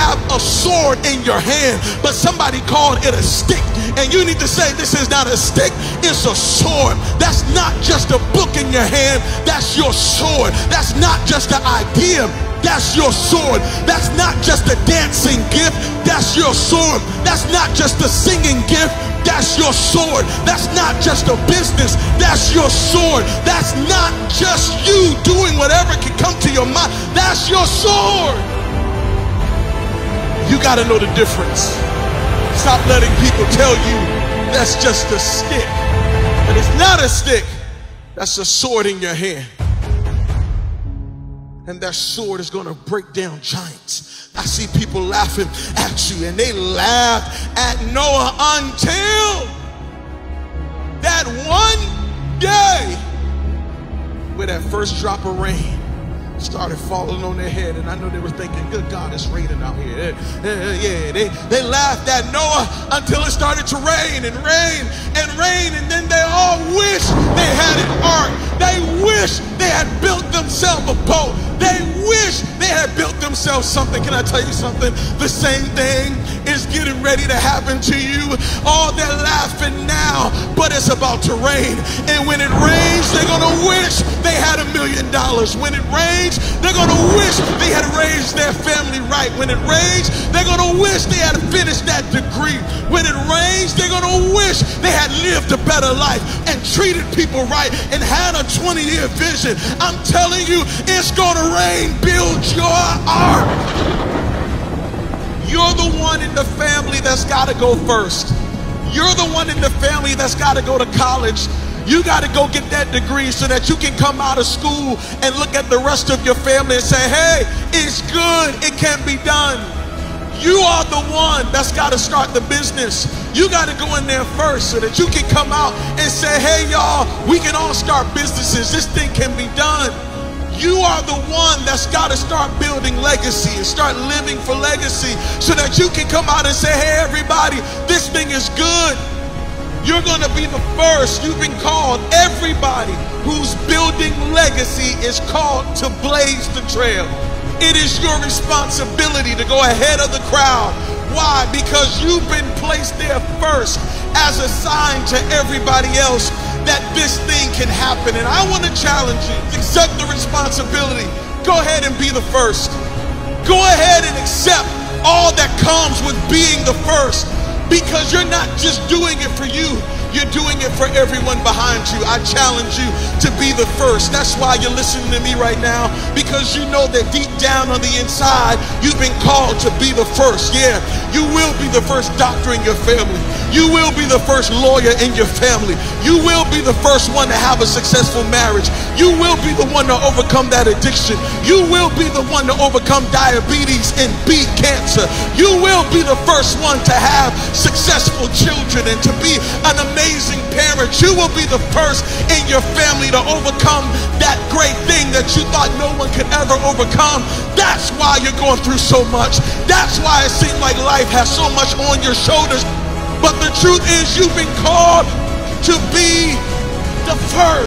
have a sword in your hand, but somebody called it a stick. And you need to say, this is not a stick, it's a sword. That's not just a book in your hand, that's your sword. That's not just an idea, that's your sword. That's not just a dancing gift, that's your sword. That's not just a singing gift, that's your sword. That's not just a business, that's your sword. That's not just you doing whatever can come to your mind, that's your sword. You got to know the difference. Stop letting people tell you that's just a stick. But it's not a stick, that's a sword in your hand. And that sword is going to break down giants. I see people laughing at you, and they laughed at Noah until that one day where that first drop of rain started falling on their head. And I know they were thinking, good God, it's raining out here. Yeah, they laughed at Noah until it started to rain and rain and rain, and then they all wished they had an ark. They wished they had built themselves a boat. They wish they had built themselves something. Can I tell you something? The same thing is getting ready to happen to you. Oh, they're laughing now, but it's about to rain. And when it rains, they're going to wish they had $1 million. When it rains, they're going to wish they had raised their family right. When it rains, they're going to wish they had finished that degree. When it rains, they're going to wish they had lived a better life and treated people right and had a 20-year vision. I'm telling you, it's going to rain. Build your ark. You're the one in the family that's got to go first. You're the one in the family that's got to go to college. You got to go get that degree so that you can come out of school and look at the rest of your family and say, hey, it's good, it can be done. You are the one that's got to start the business. You got to go in there first so that you can come out and say, hey, y'all, we can all start businesses. This thing can be done. You are the one that's got to start building legacy and start living for legacy so that you can come out and say, hey, everybody, this thing is good. You're going to be the first. You've been called. Everybody who's building legacy is called to blaze the trail. It is your responsibility to go ahead of the crowd. Why? Because you've been placed there first as a sign to everybody else that this thing can happen. And I want to challenge you. Accept the responsibility. Go ahead and be the first. Go ahead and accept all that comes with being the first. Because you're not just doing it for you, you're doing it for everyone behind you. I challenge you to be the first. That's why you're listening to me right now, because you know that deep down on the inside, you've been called to be the first. Yeah, you will be the first doctor in your family. You will be the first lawyer in your family. You will be the first one to have a successful marriage. You will be the one to overcome that addiction. You will be the one to overcome diabetes and beat cancer. You will be the first one to have successful children and to be an amazing parent. You will be the first in your family to overcome that great thing that you thought no one could ever overcome. That's why you're going through so much. That's why it seems like life has so much on your shoulders. But the truth is, you've been called to be the first.